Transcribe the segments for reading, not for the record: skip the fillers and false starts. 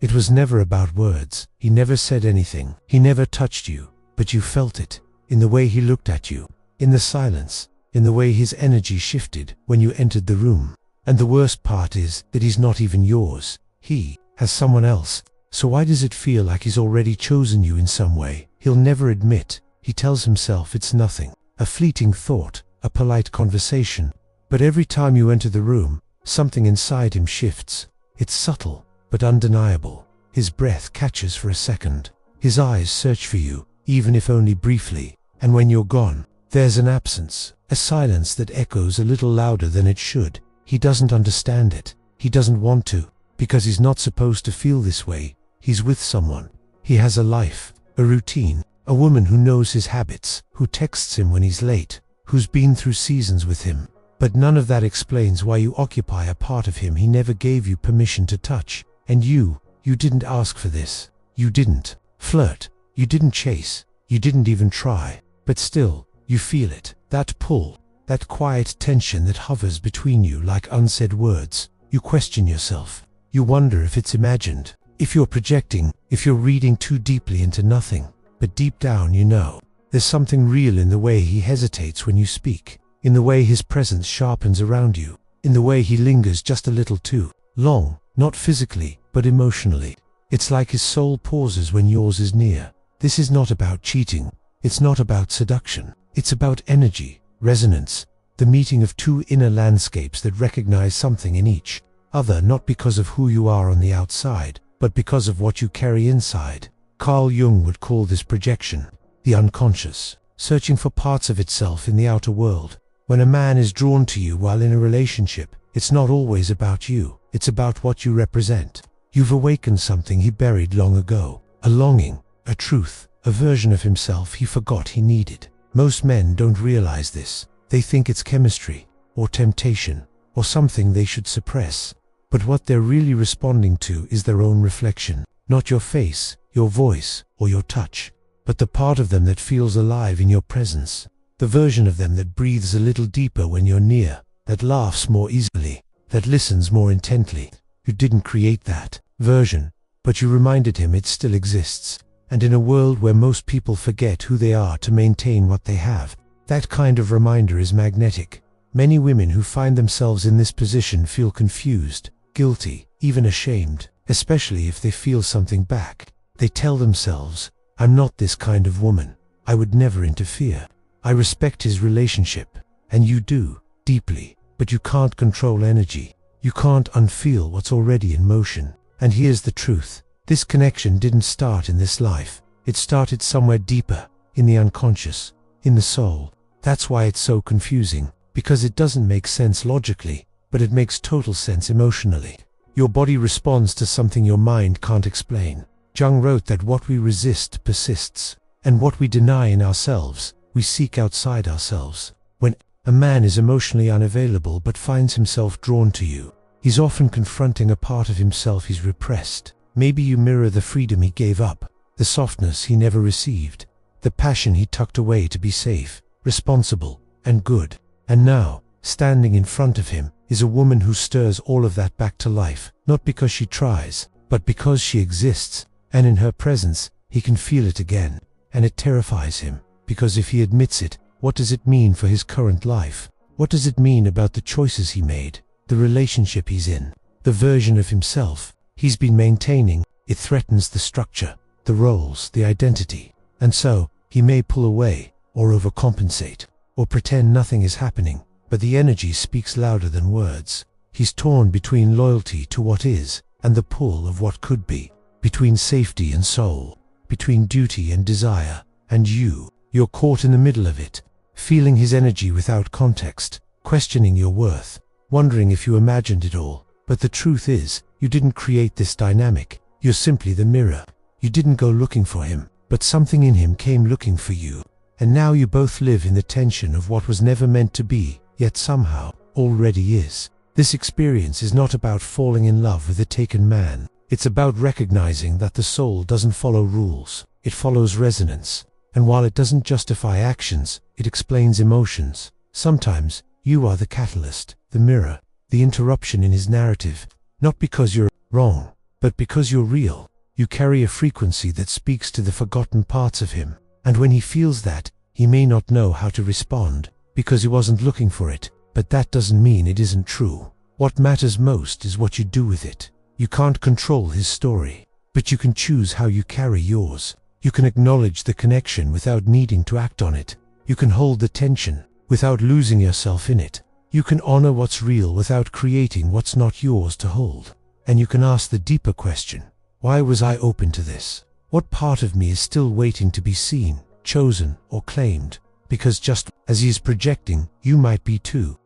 It was never about words. He never said anything. He never touched you, but you felt it, in the way he looked at you, in the silence, in the way his energy shifted when you entered the room. And the worst part is that he's not even yours. He has someone else. So why does it feel like he's already chosen you in some way? He'll never admit. He tells himself it's nothing, a fleeting thought, a polite conversation. But every time you enter the room, something inside him shifts. It's subtle, but undeniable. His breath catches for a second. His eyes search for you, even if only briefly. And when you're gone, there's an absence, a silence that echoes a little louder than it should. He doesn't understand it. He doesn't want to, because he's not supposed to feel this way. He's with someone. He has a life, a routine, a woman who knows his habits, who texts him when he's late, who's been through seasons with him. But none of that explains why you occupy a part of him he never gave you permission to touch. And you didn't ask for this. You didn't flirt. You didn't chase. You didn't even try. But still, you feel it. That pull, that quiet tension that hovers between you like unsaid words. You question yourself. You wonder if it's imagined, if you're projecting, if you're reading too deeply into nothing. But deep down you know, there's something real in the way he hesitates when you speak, in the way his presence sharpens around you, in the way he lingers just a little too long, not physically, but emotionally. It's like his soul pauses when yours is near. This is not about cheating. It's not about seduction. It's about energy, resonance, the meeting of two inner landscapes that recognize something in each other, not because of who you are on the outside, but because of what you carry inside. Carl Jung would call this projection, the unconscious, searching for parts of itself in the outer world. When a man is drawn to you while in a relationship, it's not always about you, it's about what you represent. You've awakened something he buried long ago, a longing, a truth, a version of himself he forgot he needed. Most men don't realize this. They think it's chemistry, or temptation, or something they should suppress. But what they're really responding to is their own reflection, not your face, your voice, or your touch, but the part of them that feels alive in your presence, the version of them that breathes a little deeper when you're near, that laughs more easily, that listens more intently. You didn't create that version, but you reminded him it still exists. And in a world where most people forget who they are to maintain what they have, that kind of reminder is magnetic. Many women who find themselves in this position feel confused, guilty, even ashamed, especially if they feel something back. They tell themselves, I'm not this kind of woman. I would never interfere. I respect his relationship. And you do, deeply, but you can't control energy. You can't unfeel what's already in motion. And here's the truth. This connection didn't start in this life. It started somewhere deeper, in the unconscious, in the soul. That's why it's so confusing, because it doesn't make sense logically, but it makes total sense emotionally. Your body responds to something your mind can't explain. Jung wrote that what we resist persists, and what we deny in ourselves, we seek outside ourselves. When a man is emotionally unavailable but finds himself drawn to you, he's often confronting a part of himself he's repressed. Maybe you mirror the freedom he gave up, the softness he never received, the passion he tucked away to be safe, responsible, and good. And now, standing in front of him, is a woman who stirs all of that back to life, not because she tries, but because she exists, and in her presence, he can feel it again. And it terrifies him, because if he admits it, what does it mean for his current life? What does it mean about the choices he made, the relationship he's in, the version of himself he's been maintaining? It threatens the structure, the roles, the identity. And so, he may pull away, or overcompensate, or pretend nothing is happening, but the energy speaks louder than words. He's torn between loyalty to what is, and the pull of what could be, between safety and soul, between duty and desire, and you're caught in the middle of it, feeling his energy without context, questioning your worth, wondering if you imagined it all. But the truth is, you didn't create this dynamic. You're simply the mirror. You didn't go looking for him, but something in him came looking for you. And now you both live in the tension of what was never meant to be, yet somehow already is. This experience is not about falling in love with a taken man. It's about recognizing that the soul doesn't follow rules. It follows resonance. And while it doesn't justify actions, it explains emotions. Sometimes, you are the catalyst, the mirror, the interruption in his narrative, not because you're wrong, But because you're real, you carry a frequency that speaks to the forgotten parts of him. And when he feels that, he may not know how to respond, because he wasn't looking for it. But that doesn't mean it isn't true. What matters most is what you do with it. You can't control his story, but you can choose how you carry yours. You can acknowledge the connection without needing to act on it. You can hold the tension without losing yourself in it. You can honor what's real without creating what's not yours to hold. And you can ask the deeper question, why was I open to this? What part of me is still waiting to be seen, chosen, or claimed? Because just as he is projecting, you might be too.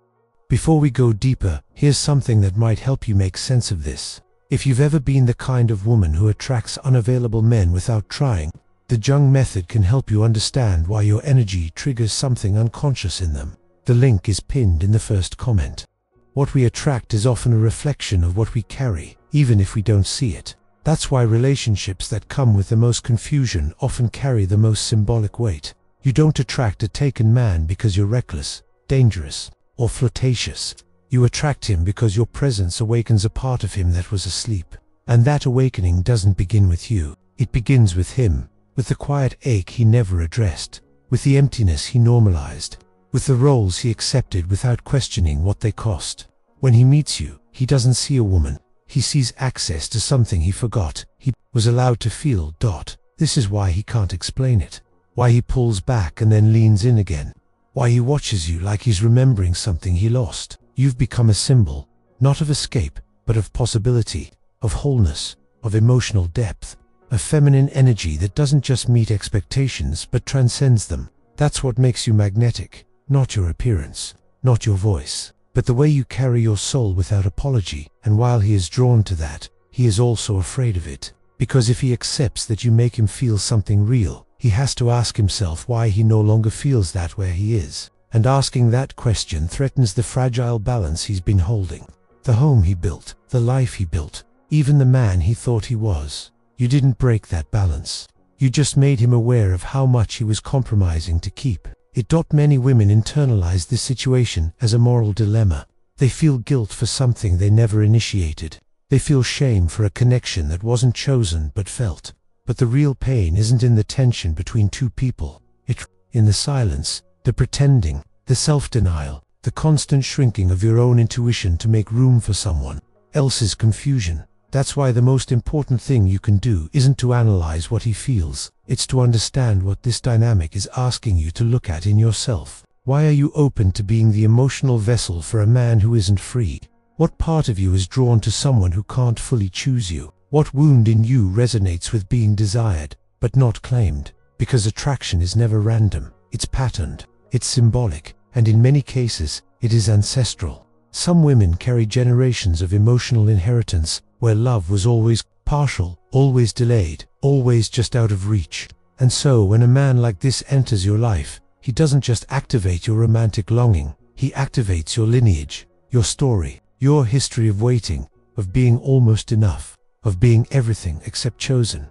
Before we go deeper, here's something that might help you make sense of this. If you've ever been the kind of woman who attracts unavailable men without trying, the Jung Method can help you understand why your energy triggers something unconscious in them. The link is pinned in the first comment. What we attract is often a reflection of what we carry, even if we don't see it. That's why relationships that come with the most confusion often carry the most symbolic weight. You don't attract a taken man because you're reckless, dangerous, or flirtatious. You attract him because your presence awakens a part of him that was asleep. And that awakening doesn't begin with you. It begins with him, with the quiet ache he never addressed, with the emptiness he normalized, with the roles he accepted without questioning what they cost. When he meets you, he doesn't see a woman. He sees access to something he forgot he was allowed to feel. This is why he can't explain it. Why he pulls back and then leans in again. Why he watches you like he's remembering something he lost. You've become a symbol, not of escape, but of possibility, of wholeness, of emotional depth, a feminine energy that doesn't just meet expectations but transcends them. That's what makes you magnetic, not your appearance, not your voice, but the way you carry your soul without apology. And while he is drawn to that, he is also afraid of it. Because if he accepts that you make him feel something real, he has to ask himself why he no longer feels that where he is. And asking that question threatens the fragile balance he's been holding. The home he built, the life he built, even the man he thought he was. You didn't break that balance. You just made him aware of how much he was compromising to keep it. Many women internalize this situation as a moral dilemma. They feel guilt for something they never initiated. They feel shame for a connection that wasn't chosen but felt. But the real pain isn't in the tension between two people. It's in the silence, the pretending, the self-denial, the constant shrinking of your own intuition to make room for someone else's confusion. That's why the most important thing you can do isn't to analyze what he feels. It's to understand what this dynamic is asking you to look at in yourself. Why are you open to being the emotional vessel for a man who isn't free? What part of you is drawn to someone who can't fully choose you? What wound in you resonates with being desired, but not claimed? Because attraction is never random. It's patterned, it's symbolic, and in many cases, it is ancestral. Some women carry generations of emotional inheritance, where love was always partial, always delayed, always just out of reach. And so when a man like this enters your life, he doesn't just activate your romantic longing, he activates your lineage, your story, your history of waiting, of being almost enough, of being everything except chosen.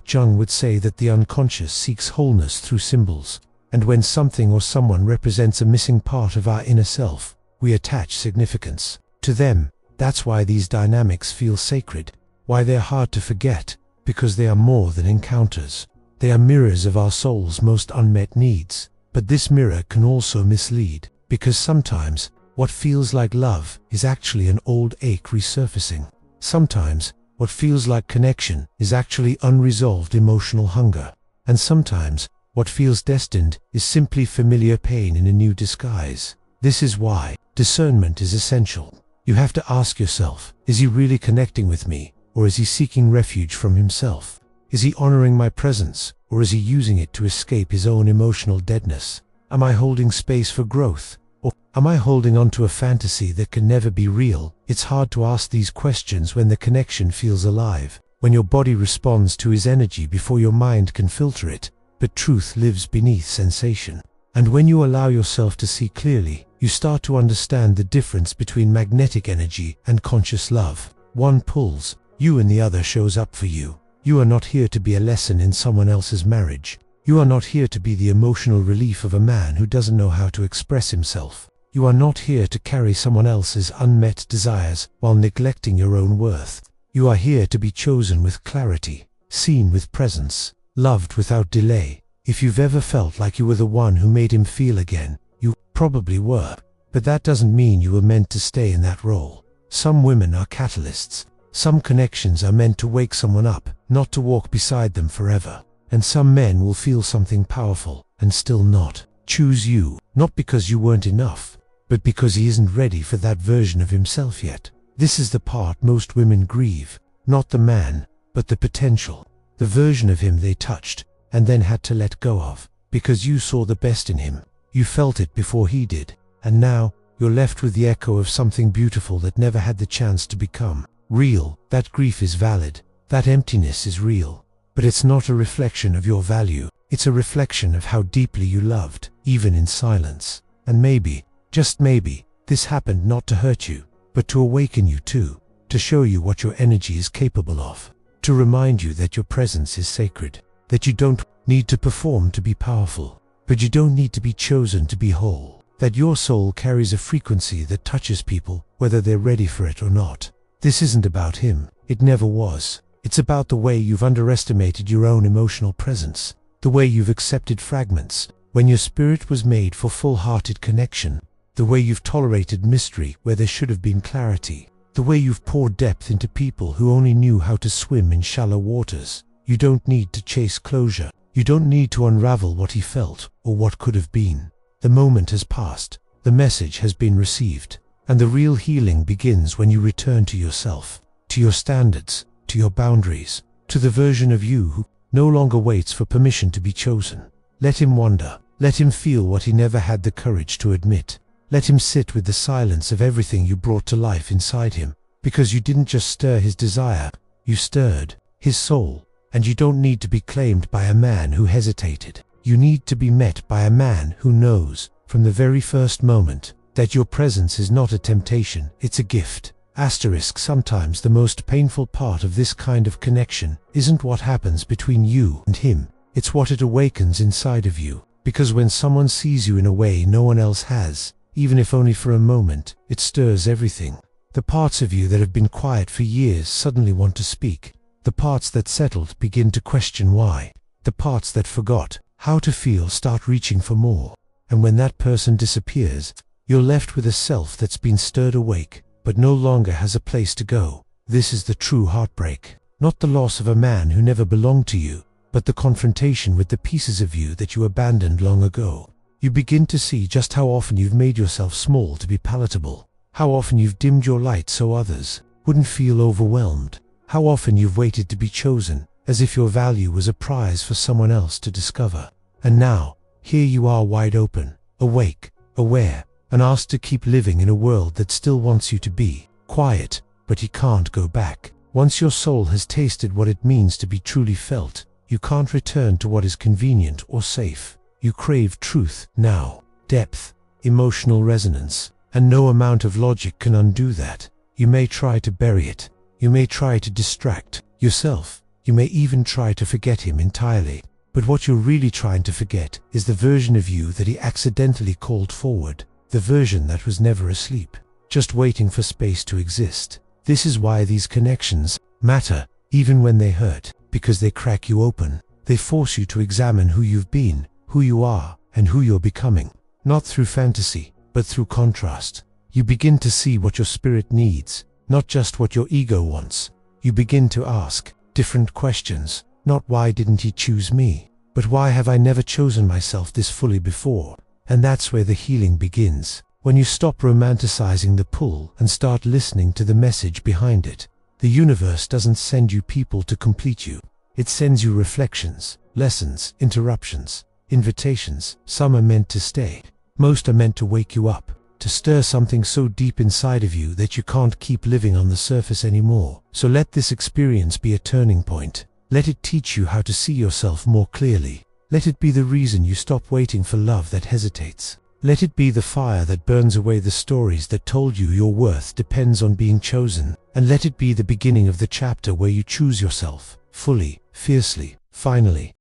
Jung would say that the unconscious seeks wholeness through symbols, and when something or someone represents a missing part of our inner self, we attach significance to them. That's why these dynamics feel sacred, why they're hard to forget, because they are more than encounters. They are mirrors of our soul's most unmet needs. But this mirror can also mislead, because sometimes what feels like love is actually an old ache resurfacing. Sometimes what feels like connection is actually unresolved emotional hunger. And sometimes what feels destined is simply familiar pain in a new disguise. This is why discernment is essential. You have to ask yourself, is he really connecting with me, or is he seeking refuge from himself? Is he honoring my presence, or is he using it to escape his own emotional deadness? Am I holding space for growth, or am I holding on to a fantasy that can never be real? It's hard to ask these questions when the connection feels alive, when your body responds to his energy before your mind can filter it, but truth lives beneath sensation. And when you allow yourself to see clearly, you start to understand the difference between magnetic energy and conscious love. One pulls you and the other shows up for you. You are not here to be a lesson in someone else's marriage. You are not here to be the emotional relief of a man who doesn't know how to express himself. You are not here to carry someone else's unmet desires while neglecting your own worth. You are here to be chosen with clarity, seen with presence, loved without delay. If you've ever felt like you were the one who made him feel again, you probably were. But that doesn't mean you were meant to stay in that role. Some women are catalysts. Some connections are meant to wake someone up, not to walk beside them forever. And some men will feel something powerful and still not choose you, not because you weren't enough, but because he isn't ready for that version of himself yet. This is the part most women grieve, not the man, but the potential, the version of him they touched and then had to let go of, because you saw the best in him. You felt it before he did, and now you're left with the echo of something beautiful that never had the chance to become real. That grief is valid, that emptiness is real, but it's not a reflection of your value. It's a reflection of how deeply you loved, even in silence. And maybe, just maybe, this happened not to hurt you, but to awaken you too, to show you what your energy is capable of, to remind you that your presence is sacred, that you don't need to perform to be powerful, but you don't need to be chosen to be whole, that your soul carries a frequency that touches people whether they're ready for it or not. This isn't about him, it never was. It's about the way you've underestimated your own emotional presence, the way you've accepted fragments when your spirit was made for full-hearted connection, the way you've tolerated mystery where there should have been clarity, the way you've poured depth into people who only knew how to swim in shallow waters. You don't need to chase closure. You don't need to unravel what he felt or what could have been. The moment has passed, the message has been received, and the real healing begins when you return to yourself, to your standards, to your boundaries, to the version of you who no longer waits for permission to be chosen. Let him wander. Let him feel what he never had the courage to admit. Let him sit with the silence of everything you brought to life inside him, because you didn't just stir his desire, you stirred his soul. And you don't need to be claimed by a man who hesitated. You need to be met by a man who knows, from the very first moment, that your presence is not a temptation, it's a gift. Sometimes the most painful part of this kind of connection isn't what happens between you and him, it's what it awakens inside of you. Because when someone sees you in a way no one else has, even if only for a moment, it stirs everything. The parts of you that have been quiet for years suddenly want to speak. The parts that settled begin to question why. The parts that forgot how to feel start reaching for more. And when that person disappears, you're left with a self that's been stirred awake, but no longer has a place to go. This is the true heartbreak. Not the loss of a man who never belonged to you, but the confrontation with the pieces of you that you abandoned long ago. You begin to see just how often you've made yourself small to be palatable. How often you've dimmed your light so others wouldn't feel overwhelmed. How often you've waited to be chosen, as if your value was a prize for someone else to discover. And now, here you are wide open, awake, aware, and asked to keep living in a world that still wants you to be quiet, but you can't go back. Once your soul has tasted what it means to be truly felt, you can't return to what is convenient or safe. You crave truth now, depth, emotional resonance, and no amount of logic can undo that. You may try to bury it. You may try to distract yourself. You may even try to forget him entirely. But what you're really trying to forget is the version of you that he accidentally called forward. The version that was never asleep, just waiting for space to exist. This is why these connections matter, even when they hurt, because they crack you open. They force you to examine who you've been, who you are, and who you're becoming. Not through fantasy, but through contrast. You begin to see what your spirit needs, not just what your ego wants. You begin to ask different questions, not why didn't he choose me, but why have I never chosen myself this fully before? And that's where the healing begins, when you stop romanticizing the pull and start listening to the message behind it. The universe doesn't send you people to complete you. It sends you reflections, lessons, interruptions, invitations. Some are meant to stay. Most are meant to wake you up, to stir something so deep inside of you that you can't keep living on the surface anymore. So let this experience be a turning point. Let it teach you how to see yourself more clearly. Let it be the reason you stop waiting for love that hesitates. Let it be the fire that burns away the stories that told you your worth depends on being chosen. And let it be the beginning of the chapter where you choose yourself, fully, fiercely, finally.